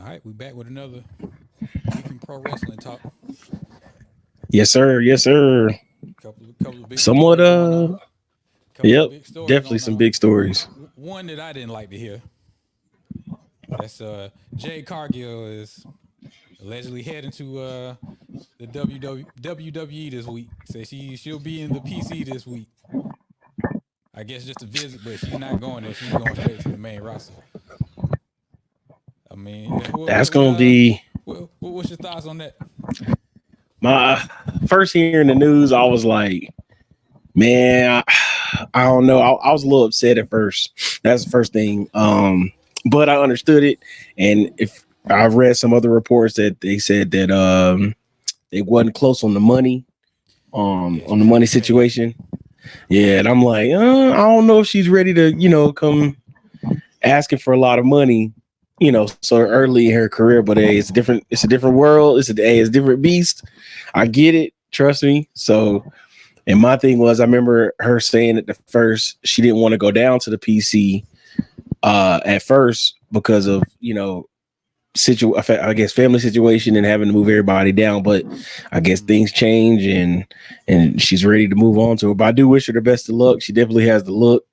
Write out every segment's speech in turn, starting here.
right, we back with another week in pro wrestling talk. Yes, sir. Yes, sir. Couple of big Somewhat. stories going on. Couple of Yep. big stories Definitely going some on. big stories. One that I didn't like to hear. That's Jade Cargill is allegedly heading to the WWE this week. Say she'll be in the PC this week. I guess just a visit, but she's not going there. She's going straight to the main roster. I mean, That's gonna be what's your thoughts on that? my first hearing the news. I was like, man, I don't know. I was a little upset at first. That's the first thing. But I understood it, and if I've read some other reports that they said that they wasn't close on the money, Yeah, on she's the trying money to pay. situation. Yeah, and I'm like, I don't know if she's ready to, come asking for a lot of money, so early in her career. But hey, it's a different world. It's a different beast. I get it. Trust me. So, and my thing was, I remember her saying at the first she didn't want to go down to the PC at first because of I guess family situation and having to move everybody down. But I guess things change and she's ready to move on to it. But I do wish her the best of luck. She definitely has the look.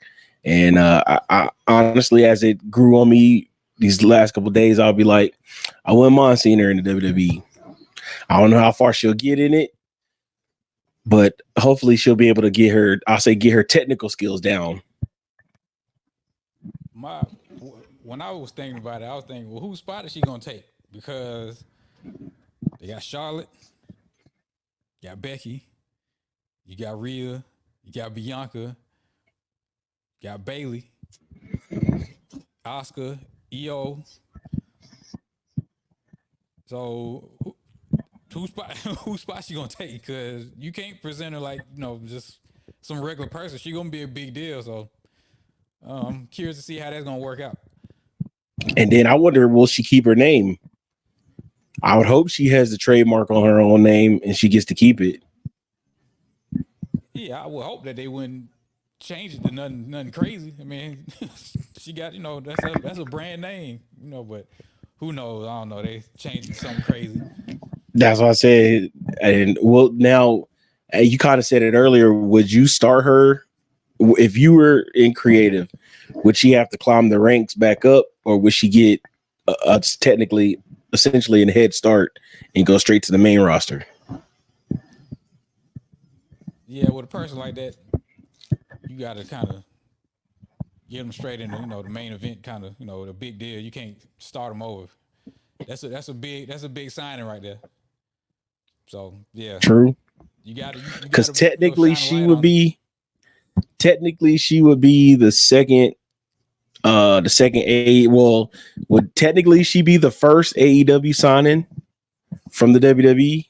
And I honestly, as it grew on me these last couple of days, I'll be like, I wouldn't mind seeing her in the WWE. I don't know how far she'll get in it, but hopefully she'll be able to get her technical skills down. My when I was thinking about it, I was thinking, well, whose spot is she gonna take? Because they got Charlotte, you got Becky, you got Rhea, you got Bianca, you got Bailey, Oscar, EO. So whose spot she gonna take? Because you can't present her like just some regular person. She gonna be a big deal. So I'm curious to see how that's gonna work out. And then I wonder, will she keep her name? I would hope she has the trademark on her own name and she gets to keep it. Yeah, I would hope that they wouldn't change it to nothing crazy. I mean, she got that's a brand name, but who knows? I don't know. They changed it to something crazy. That's what I said. And well, now you kind of said it earlier. Would you start her if you were in creative? Would she have to climb the ranks back up, or would she get technically, essentially, a head start and go straight to the main roster? Yeah, with a person like that, you got to kind of get them straight into the main event, kind of the big deal. You can't start them over. That's a big signing right there. So yeah, True. you got to Because shine a light on it. technically she would be the second A. Well, would technically she be the first AEW signing from the WWE?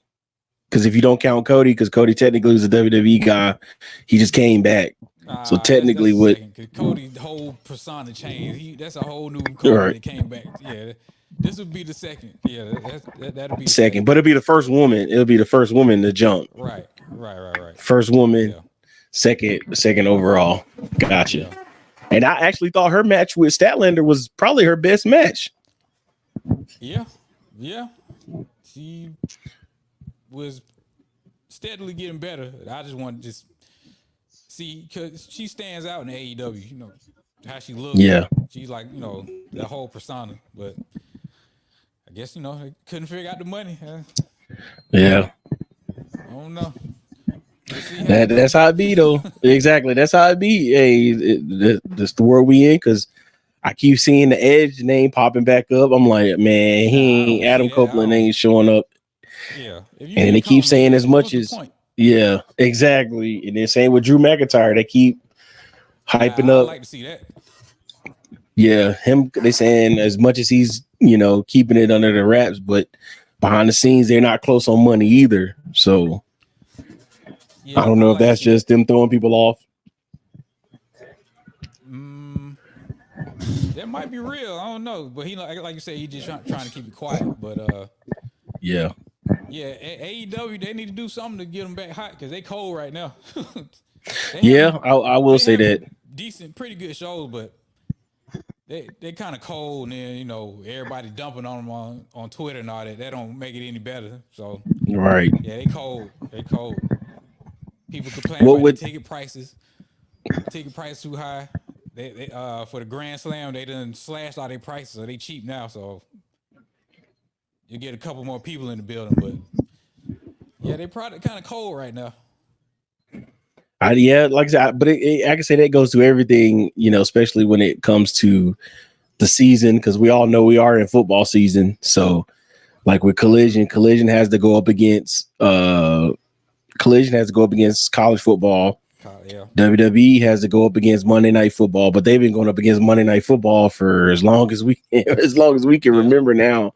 Because if you don't count Cody, because Cody technically was a WWE guy, he just came back. So That's technically, a what? second. Cause Cody's whole persona changed. That's a whole new All Cody right, that came back. Yeah, this would be the second. Yeah, that'll be the second, second. but it'll be the first woman. It'll be the first woman to jump. Right. First woman, Yeah, second overall. Gotcha. yeah, And I actually thought her match with Statlander was probably her best match. yeah. She was steadily getting better. I just want to just see because she stands out in AEW. How she looks. Yeah, She's like that whole persona. But I guess they couldn't figure out the money. yeah. I don't know. We'll see how it That's go. how it be though. Exactly. That's how it be. Hey, that's the world we in. Because I keep seeing the Edge name popping back up. I'm like, man, Nah, I he ain't don't see Adam that. I Copeland don't. ain't showing up. Yeah, if you And they can't keep come to saying as Edge, much what's the as point? yeah, exactly. And then same with Drew McIntyre. They keep hyping I up. like to see that. Yeah, him. They saying as much as he's keeping it under the wraps, but behind the scenes they're not close on money either. So I Yeah, don't I know if like to that's see that. just them throwing people off. Mm, that might be real. I don't know, but he like you said, he just trying to keep it quiet. But Yeah. yeah, AEW they need to do something to get them back hot because they cold right now. they Yeah, having I will they say that. having decent, pretty good shows, but they kind of cold, and then, you know, everybody dumping on them on Twitter and all that. That don't make it any better. So Right. yeah, they cold. They cold. People complain What about the would ticket prices. Ticket price too high. They for the Grand Slam, they done slashed all their prices, so they cheap now. So you get a couple more people in the building, but yeah, they probably kind of cold right now. yeah, like I said, but I can say that goes to everything, you know, especially when it comes to the season, because we all know we are in football season. So like with Collision has to go up against college football. Yeah. WWE has to go up against Monday Night Football, but they've been going up against Monday Night Football for as long as we can remember now.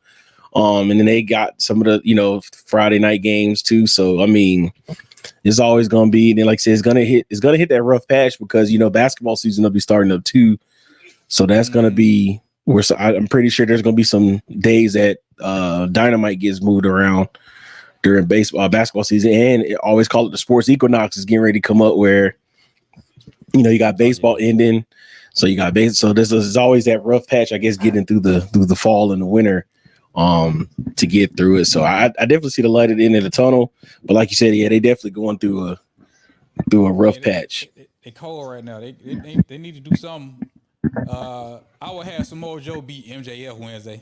And then they got some of the, you know, Friday night games too. So I mean, it's always gonna be, and like I said, it's gonna hit that rough patch because, you know, basketball season will be starting up too. So that's gonna be where I'm pretty sure there's gonna be some days that Dynamite gets moved around during basketball season, and it always call it the sports equinox is getting ready to come up where, you know, you got baseball ending, so you got so this is always that rough patch, I guess, getting through the fall and the winter to get through it. So I definitely see the light at the end of the tunnel, but like you said, yeah, they definitely going through a rough patch. They cold right now. They need to do something. I would have Samoa Joe beat MJF Wednesday.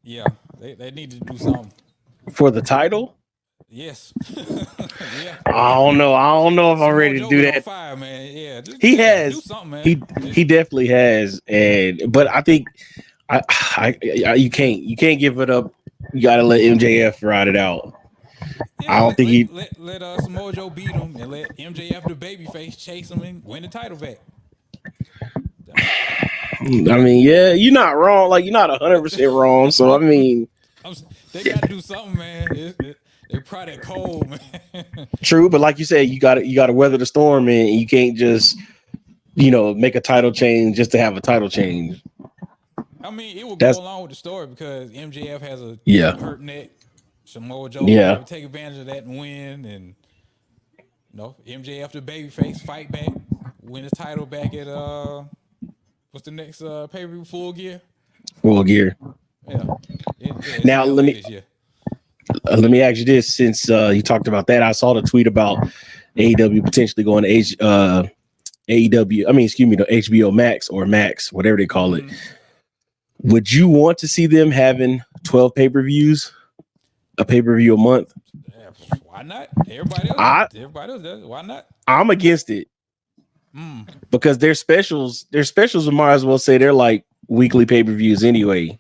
Yeah, they need to do something For the title. Yes. Yeah. I don't know if I'm ready to do that. Fire, man. Yeah. He has. Do something, man. He definitely has. But I think you can't give it up. You got to let MJF ride it out. Yeah, I don't think let Samoa Joe beat him and let MJF the babyface chase him and win the title back. I mean, yeah, you're not wrong. Like, you're not 100% wrong. So I mean, they got to do something, man. They're probably cold, man. True, but like you said, you got to weather the storm, and you can't just, you know, make a title change just to have a title change. I mean, it would go along with the story because MJF has a hurt neck. Samoa Joe will take advantage of that and win, and you know, MJF the babyface fight back, win his title back at what's the next pay-per-view? Full Gear. Yeah. Now let me ask you this: since you talked about that, I saw the tweet about AEW potentially going to AEW. I mean, excuse me, to HBO Max or Max, whatever they call it. Would you want to see them having 12 pay-per-views, a pay-per-view a month? Yeah, why not? Everybody else does. Why not? I'm against it because their specials might as well say they're like weekly pay-per-views anyway.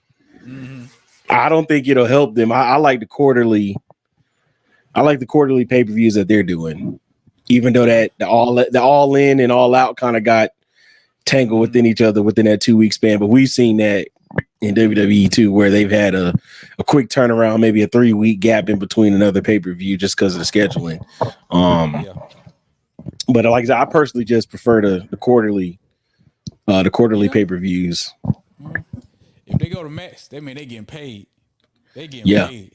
I don't think it'll help them. I like the quarterly. I like the quarterly pay-per-views that they're doing, even though that the all in and all out kind of got tangled within each other within that 2 week span. But we've seen that in WWE too, where they've had a quick turnaround, maybe a 3 week gap in between another pay-per-view just because of the scheduling. But like I said, I personally just prefer the quarterly pay-per-views. If they go to Max, that mean they getting paid. They getting paid.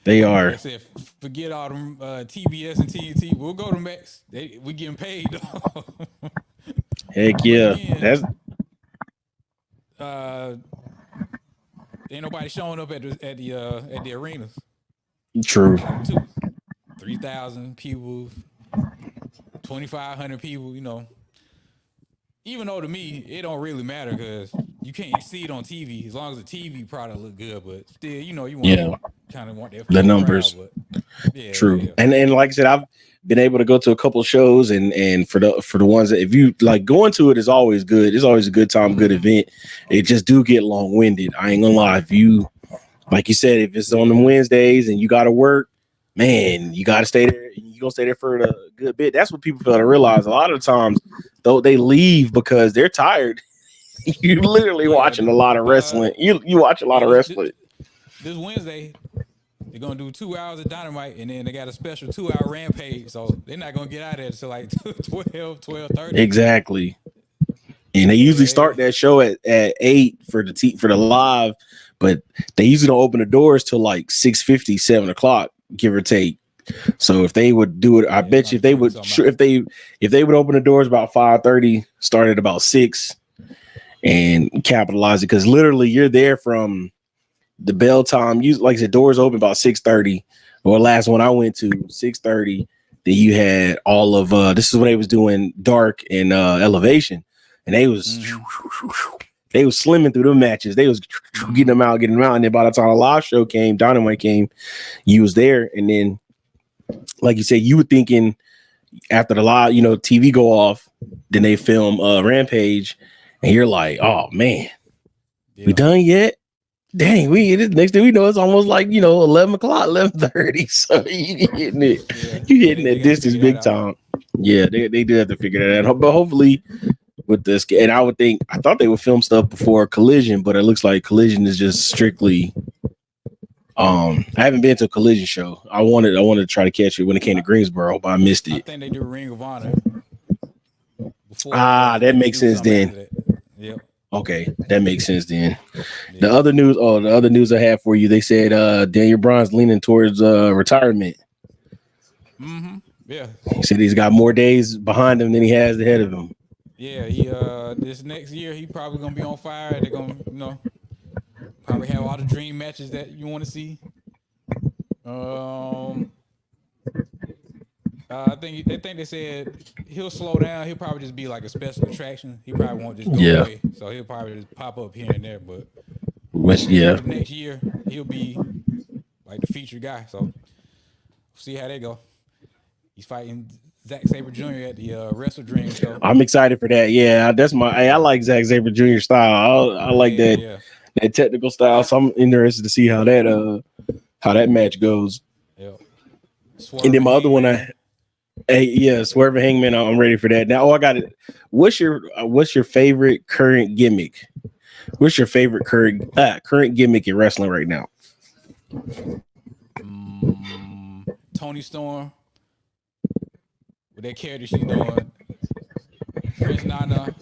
They are. I said, forget all them TBS and TNT. We'll go to Max. We getting paid. Heck yeah. Again, ain't nobody showing up at the arenas. True. 3,000 people, 2,500 people. You know, even though to me it don't really matter because you can't see it on TV as long as the TV product look good. But still, you know, you want kind of want that the numbers. Crowd, but True. Yeah. And like I said, I've been able to go to a couple of shows, and for the ones that, if you like, going to it is always good. It's always a good time, good event. It just do get long winded. I ain't gonna lie. If you, like you said, if it's on them Wednesdays and you got to work, man, you got to stay there. You gonna stay there for a good bit. That's what people fail to realize. A lot of times, though, they leave because they're tired. You literally watching a lot of wrestling. You watch a lot of wrestling. This Wednesday, they're gonna do 2 hours of Dynamite, and then they got a special 2-hour Rampage. So they're not gonna get out of there until like 12:30. Exactly. And they usually start that show at 8 for the live, but they usually don't open the doors till like 6:50, 7 o'clock, give or take. So if they would do it, I Yeah, it's bet you gonna be fun to talk about. if they would open the doors about 5:30, start at about 6, and capitalize it, because literally you're there from the bell time. You like I said, doors open about 6:30. Or last one I went to 6:30. Then you had all of this is what they was doing dark and elevation, and they was slimming through the matches. They was getting them out, and then by the time the live show came, Dynamite came, you was there, and then like you said, you were thinking after the live, TV go off, then they film Rampage, and you're like, oh man, we Yeah, done yet? Dang, next thing we know, it's almost like 11 o'clock, 11:30. So you hitting it, yeah. you Yeah, hitting they that got to distance figure that big out. time. Yeah, they do have to figure that out. But hopefully with this, and I thought they would film stuff before Collision, but it looks like Collision is just strictly. I haven't been to a Collision show. I wanted to try to catch it when it came to Greensboro, but I missed I it. think they do Ring of Honor before, That then they makes do sense something then. after that. Yep. Okay, that makes sense then. Yeah. The other news I have for you, they said Daniel Bryan's leaning towards retirement. Yeah. He said he's got more days behind him than he has ahead of him. Yeah. He this next year he probably gonna be on fire. They're gonna probably have all the dream matches that you want to see. Um, they said he'll slow down. He'll probably just be like a special attraction. He probably won't just go Yeah. away. So he'll probably just pop up here and there. But Which, for yeah, the next year, he'll be like the featured guy. So see how they go. He's fighting Zack Sabre Jr. at the Wrestle Dream show. I'm excited for that. Yeah, that's I like Zack Sabre Jr. style. I like Yeah, that yeah. that technical style. So I'm interested to see how that match goes. Yeah. And then Swerve my other one, Hangman. Swerve Hangman. I'm ready for that. Now, I got it. What's your favorite current gimmick? What's your favorite current gimmick in wrestling right now? Tony Storm with that character she's doing. Prince Nana.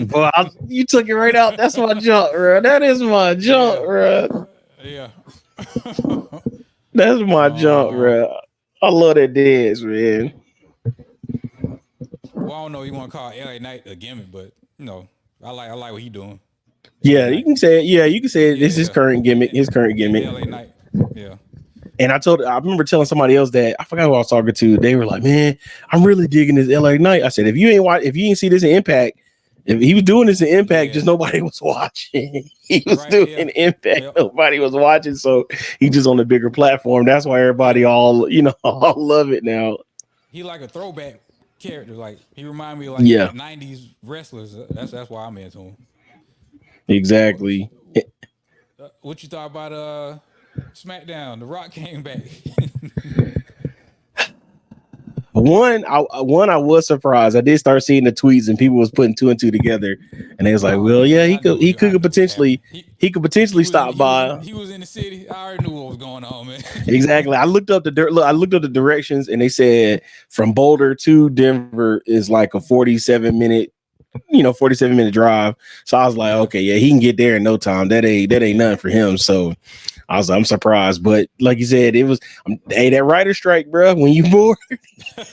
Boy, you took it right out. That's my jump, bro. That is my jump, bro. Yeah. That's my jump, bro. I love that dance, man. Well, I don't know. You want to call LA Knight a gimmick, but I like what he doing. Yeah, you can say it. Yeah, you can say it. This is his current gimmick. His current gimmick. LA Knight. Yeah. And I remember telling somebody else that I forgot who I was talking to. They were like, "Man, I'm really digging this LA Knight." I said, if you ain't see this in Impact, if he was doing this in Impact, just nobody was watching. He was doing Impact, nobody was watching. So he's just on a bigger platform. That's why everybody all love it now. He like a throwback character. Like he remind me of like 90s wrestlers. That's why I'm into him. Exactly. What you thought about SmackDown? The Rock came back. One, I was surprised. I did start seeing the tweets and people was putting 2 and 2 together, and they was like, "Well, yeah, he could potentially stop by." He was in the city. I already knew what was going on, man. Exactly. I looked up the directions, and they said from Boulder to Denver is like a 47-minute 47-minute drive. So I was like, okay, yeah, he can get there in no time. That ain't nothing for him. So I was like, I'm surprised. But like you said, it was that writer strike, bro. When you bored,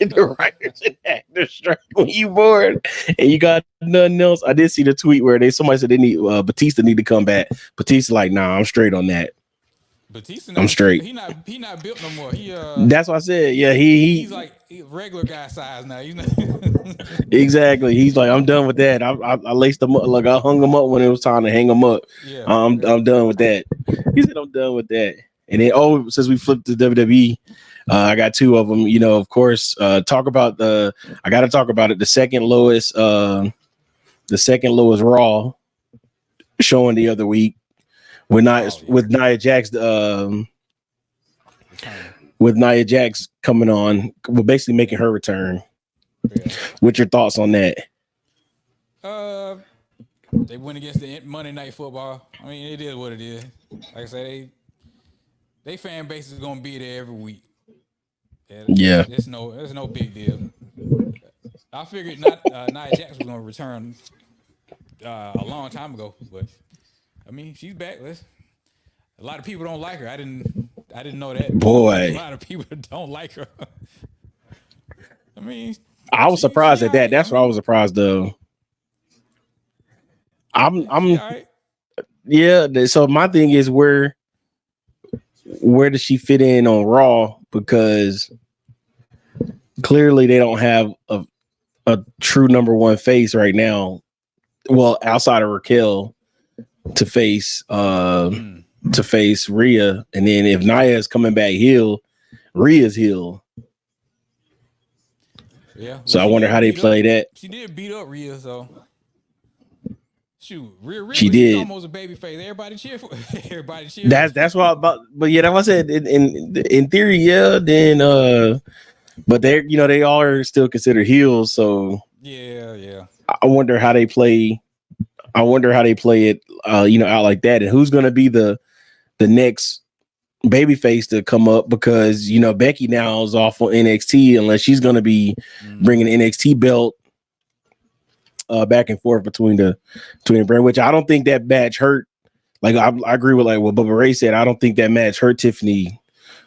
the writers and actors strike when you bored and you got nothing else. I did see the tweet where somebody said they need Batista need to come back. Batista like, nah, I'm straight on that. Batista, I'm straight. He not built no more. That's what I said. Yeah, he's like regular guy size now. He's not exactly. He's like, I'm done with that. I laced him up, like I hung him up when it was time to hang him up. Yeah, I'm done with that. He said, I'm done with that. And then since we flipped to WWE, I got 2 of them. Of course, I got to talk about it. The second lowest Raw showing the other week. With Nia Jax, with Nia Jax coming on, we're basically making her return. Yeah. What's your thoughts on that? They went against the Monday Night Football. I mean, it is what it is. Like I say, they fan base is gonna be there every week. Yeah, it's no big deal. I figured Nia Jax was gonna return a long time ago, but I mean, she's back. A lot of people don't like her. I I didn't know that. Boy, A lot of people don't like her. I mean, I was surprised at that. Right. That's what I was surprised of. I'm right. Yeah. So my thing is where does she fit in on Raw? Because clearly they don't have a true number one face right now. Well, outside of Raquel to face Rhea, and then if Nia is coming back heel, Rhea's heel. Yeah. So I wonder how they play that. She did beat up Rhea, so shoot, Rhea she was did almost a baby face. Everybody cheer for everybody cheer. That's what about. But yeah, that's what I said. In theory, yeah. Then but they all are still considered heels. So yeah. I wonder how they play. I wonder how they play it. Out like that, and who's going to be the next babyface to come up, because Becky now is off on NXT unless she's going to be bringing the NXT belt back and forth between the brand, which I don't think that match hurt. Like I agree with what Bubba Ray said. I don't think that match hurt Tiffany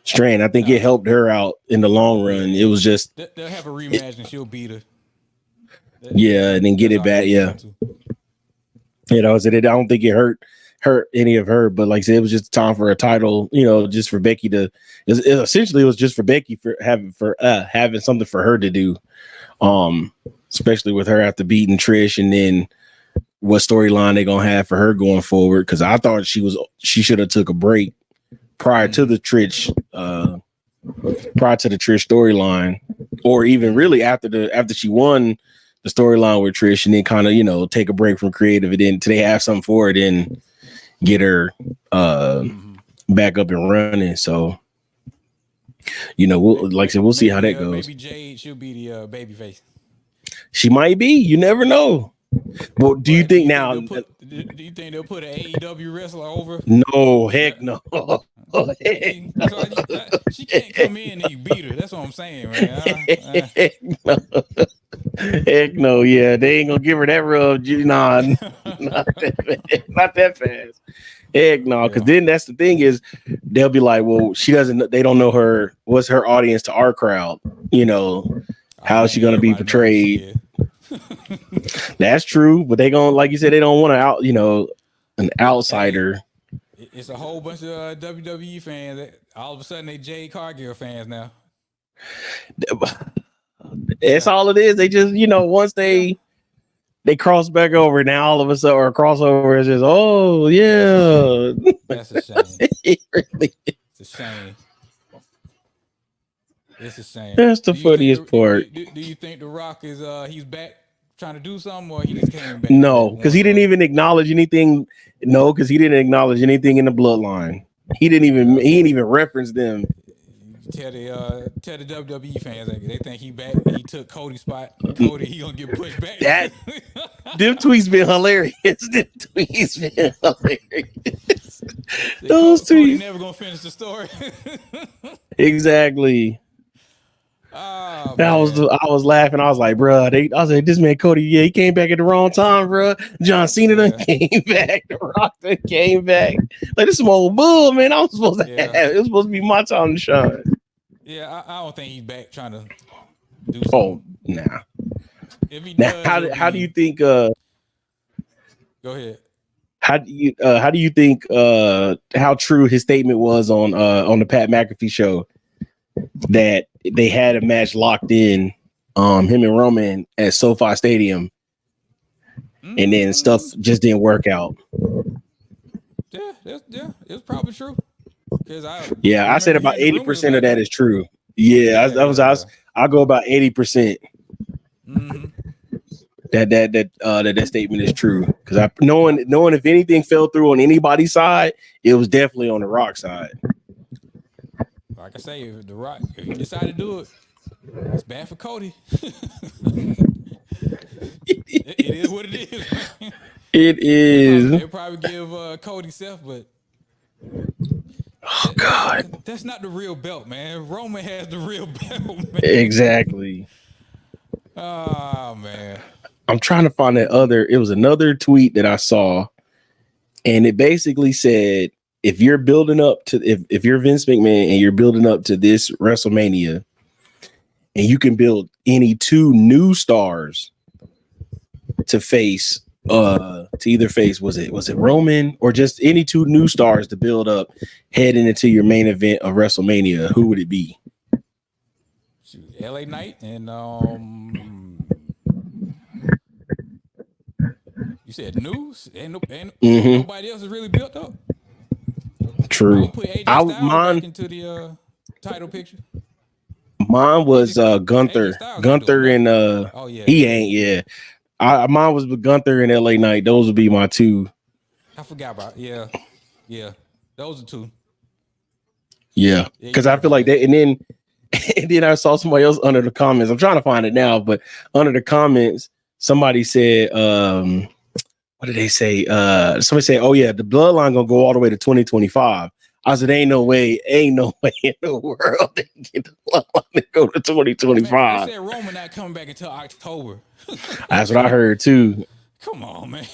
Strand. I think it helped her out in the long run. It was just they'll have a rematch and she'll beat her. And then get it back. Yeah. I don't think it hurt any of her, but like I said, it was just time for a title, just for Becky to. Essentially, it was just for Becky for having something for her to do, especially with her after beating Trish, and then what storyline they gonna have for her going forward. Because I thought she should have took a break prior to the Trish storyline, or even really after she won the storyline with Trish, and then kind of take a break from creative, and then until they have something for it, and get her back up and running. So we'll see how that goes. Maybe Jade, she'll be the baby face. She might be. You never know. Well, do you think now? Do you think they'll put an AEW wrestler over? No, heck no. She can't come in and you beat her. That's what I'm saying, man. Heck no. Yeah, they ain't gonna give her that rub. Nah, not that fast. Heck no, because then that's the thing is they'll be like, well, they don't know her. What's her audience to our crowd? How is she gonna be portrayed? That's true, but they gonna, like you said, they don't want an outsider. It's a whole bunch of WWE fans that all of a sudden they Jade Cargill fans now. That's all it is. They just once they cross back over, now all of a sudden, or crossover is just, oh yeah. That's a shame. It's a shame. It's a shame. That's the funniest part. Do you think The Rock is he's back trying to do something, or he just came back? No, because he didn't even acknowledge anything. No, because he didn't acknowledge anything in the Bloodline. He didn't even reference them. Tell the WWE fans that they think he back. He took Cody's spot. Cody, he gonna get pushed back. Them tweets been hilarious. Those tweets. Cody never gonna finish the story. Exactly. Oh, I was laughing. I was like, bro, I was like, this man Cody, yeah, he came back at the wrong time, bro. John Cena done came back. The Rock done came back. Like, this some old bull, man. I was supposed to have. It was supposed to be my time to shine. Yeah, I don't think he's back trying to do something. Oh, nah. If he now, does, how do you think? Go ahead. How do you think how true his statement was on the Pat McAfee show that they had a match locked in, him and Roman at SoFi Stadium, and then stuff just didn't work out? Yeah, it's probably true. I said about 80% of that is true. I'll go about 80%. That statement is true, because knowing if anything fell through on anybody's side, it was definitely on the Rock side. Like I say, if The Rock, if he decided to do it, it's bad for Cody. It is what it is. Man. It is. They'll probably give Cody Seth, but oh God, that's not the real belt, man. Roman has the real belt, man. Exactly. Oh man, I'm trying to find it was another tweet that I saw, and it basically said, if you're building up to if you're Vince McMahon and you're building up to this WrestleMania, and you can build any two new stars to face to either face was it Roman or just any two new stars to build up heading into your main event of WrestleMania, who would it be? LA Knight and you said news? Ain't nobody else is really built up. True. I'll put AJ Styles back into the title picture. Mine was Gunther. Gunther and he ain't, yeah. Mine was with Gunther and LA Knight. Those would be my two. I forgot about yeah. Those are two. Yeah, because I feel like that, and then I saw somebody else under the comments. I'm trying to find it now, but under the comments, somebody said, what did they say? Somebody said, "Oh yeah, the Bloodline gonna go all the way to 2025." I said, ain't no way in the world they can get the Bloodline to go to 2025. Man, they said Roman not coming back until October. That's what I heard too. Come on, man.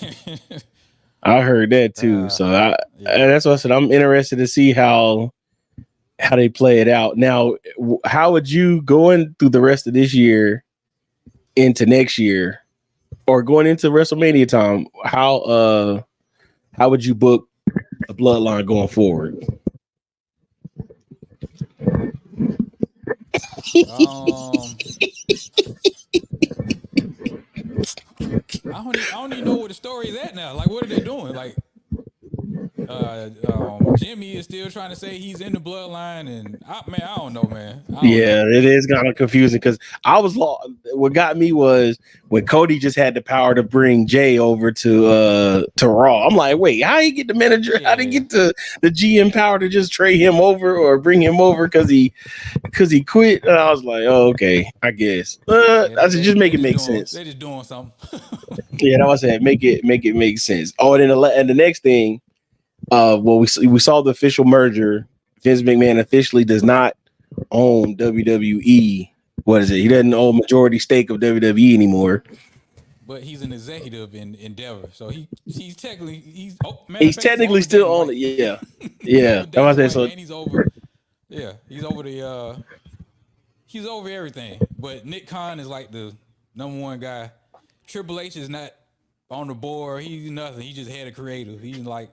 I heard that too. So that's what I said. I'm interested to see how they play it out. Now, how would you going through the rest of this year into next year, or going into WrestleMania time? How would you book a Bloodline going forward? I don't even know where the story is at now. Like, what are they doing? Like, Jimmy is still trying to say he's in the Bloodline, and I don't know, man. It is kind of confusing because I was lost. What got me was when Cody just had the power to bring Jay over to Raw. I'm like, wait, how he get the manager? How did he get the GM power to just trade him over or bring him over because he quit? And I was like, oh, okay, I guess. I said, just make it make sense. They're just doing something. Yeah, that was it. Make it make sense. Oh, and the next thing. We saw the official merger. Vince McMahon officially does not own WWE. What is it? He doesn't own majority stake of WWE anymore. But he's an executive in Endeavor, so he's technically technically still on it. Yeah, yeah. That was so. And he's over. Yeah, he's over he's over everything. But Nick Khan is like the number one guy. Triple H is not on the board. He's nothing. He just had a creative. He's like.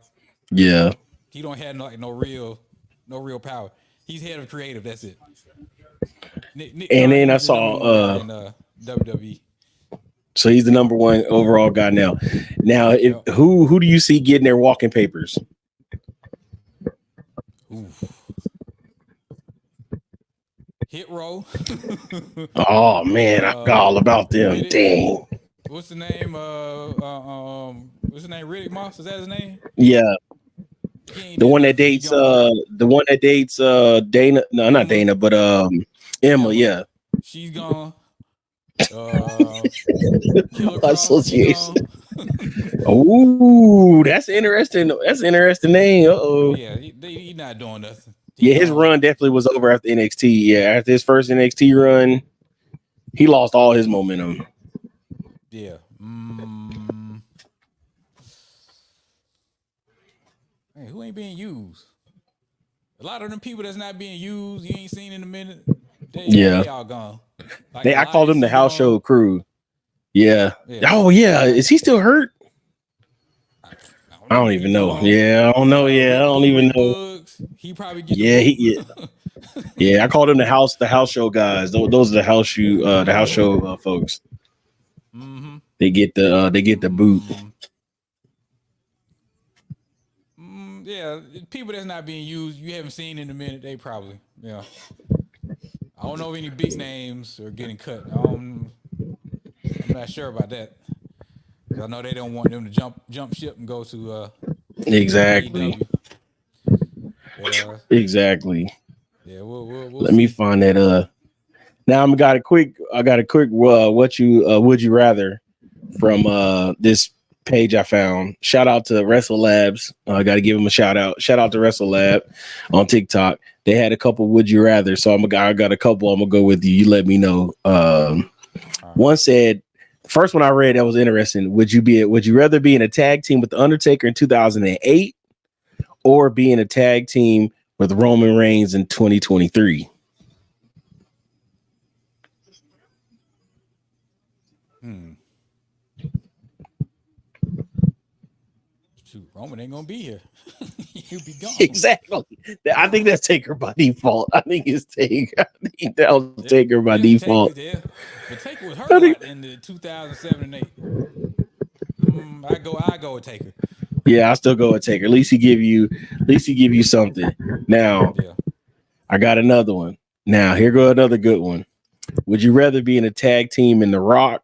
Yeah, he don't have no real power. He's head of creative. That's it. Nick and then I saw WWE. So he's the number one overall guy now. Now, who do you see getting their walking papers? Hit Row. Oh man, I forgot all about them. Dang. What's the name? What's his name? Riddick Moss. Is that his name? Yeah. The one that dates Dana. No, not Dana, but Emma. Yeah. She's gone. Association. Oh, that's interesting. That's an interesting name. Yeah, he's not doing nothing. His run definitely was over after NXT. Yeah, after his first NXT run, he lost all his momentum. Yeah. Hey, who ain't being used? A lot of them people that's not being used, you ain't seen in a minute. They all gone. Like I called them the house show crew. Yeah. Oh yeah. Is he still hurt? I don't even know. Yeah, I don't know. Yeah, I don't even know. He probably yeah. I called them the house show guys. Those are the house show folks. Mm-hmm. They get the boot. Yeah, people that's not being used, you haven't seen in a minute. They probably, I don't know if any big names are getting cut. I'm not sure about that. I know they don't want them to jump ship and go to exactly. AEW. Exactly. Yeah, we'll let me find that. Now I got a quick would you rather from this page I found. Shout out to Wrestle Labs. I got to give him a shout out. Shout out to Wrestle Lab on TikTok. They had a couple would you rather, so I got a couple. I'm gonna go with you. You let me know. One said, first one I read that was interesting. Would you rather be in a tag team with the Undertaker in 2008, or being a tag team with Roman Reigns in 2023? Shoot, Roman ain't gonna be here. He'll be gone. Exactly. I think that's Taker by default. I think it's Taker. I think that was Taker by default. But Taker was hurt a lot in the 2007 and 8. I go with Taker. Yeah, I still go with Taker. At least he give you something. Now, I got another one. Now, here go another good one. Would you rather be in a tag team with The Rock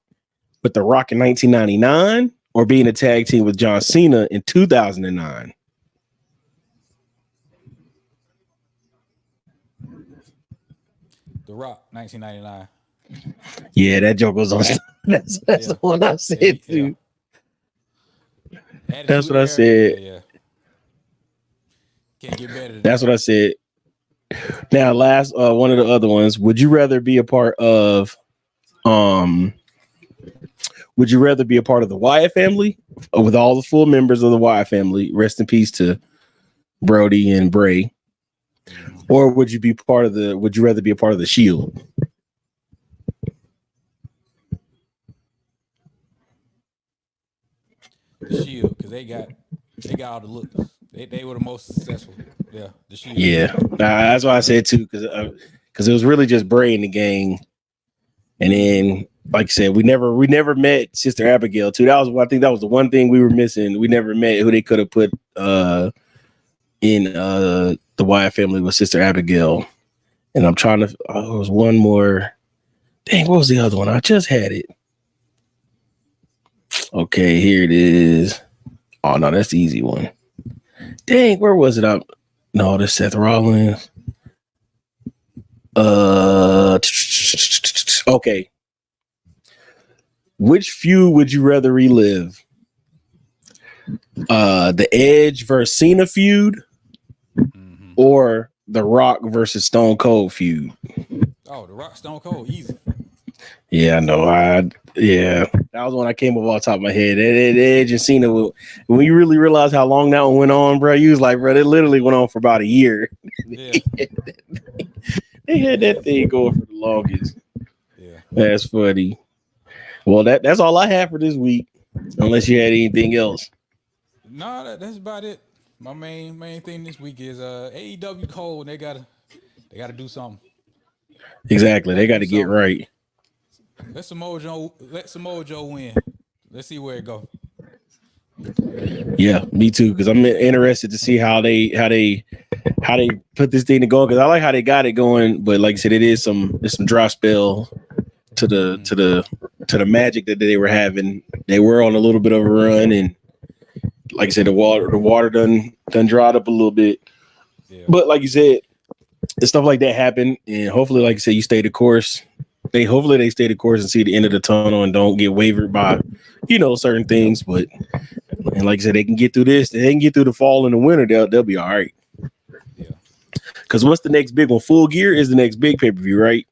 in 1999, or be in a tag team with John Cena in 2009? The Rock, 1999. Yeah, that joke was on. That's the one I said too. That's what I said. Yeah. Can't get better than That's what I said. Now, last one of the other ones. Would you rather be a part of the Wyatt family, with all the full members of the Wyatt family? Rest in peace to Brody and Bray. Or would you rather be a part of the Shield? The Shield, because they got all the looks. They were the most successful. Yeah, the Shield. Yeah, that's why I said too, because it was really just Bray in the gang, and then like I said, we never met Sister Abigail too. I think that was the one thing we were missing. We never met who they could have put in the Wyatt family with Sister Abigail. And I'm trying to. There was one more. Dang, what was the other one? I just had it. Okay, here it is. Oh no, that's the easy one. Dang, where was it? No, this Seth Rollins. Okay. Which feud would you rather relive? The Edge versus Cena feud, or the Rock versus Stone Cold feud? Oh, the Rock Stone Cold, easy. Yeah, I know. That was one I came up off the top of my head. Edge and Cena, when you really realize how long that one went on, bro, you was like, bro, it literally went on for about a year. Yeah. They had that thing going for the longest. Yeah. That's funny. Well, that's all I have for this week, unless you had anything else. No, that's about it. My main thing this week is AEW cold. They gotta do something. Exactly. They got to get right. Let Samoa Joe win. Let's see where it go. Yeah, me too. Because I'm interested to see how they put this thing to go. Because I like how they got it going, but like I said, there's some dry spell to the magic that they were having. They were on a little bit of a run, and like I said, the water done dried up a little bit. Yeah. But like you said, stuff like that happened, and hopefully, like I said, you stay the course. Hopefully they stay the course and see the end of the tunnel and don't get wavered by, certain things. But and like I said, they can get through this. They can get through the fall and the winter. They'll be all right. Yeah. Because what's the next big one? Full Gear is the next big pay-per-view, right?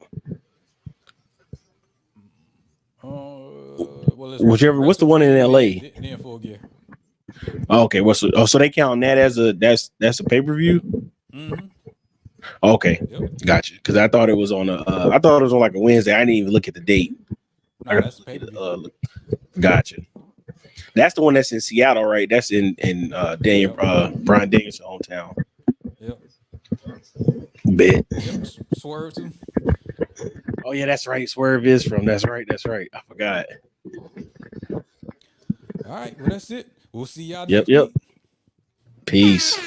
Whichever. What's the one in LA? Then Full Gear. Okay. So they count that as that's a pay-per-view? Mm-hmm. Okay, gotcha. Because I thought it was on like a Wednesday. I didn't even look at the date. No, that's the pay-per-view. Gotcha. That's the one that's in Seattle, right? That's in Brian Daniels' hometown. Yep. Bet. Yep. Swerve too. Oh yeah, that's right. Swerve is from. That's right. I forgot. All right. Well, that's it. We'll see y'all next week. Peace.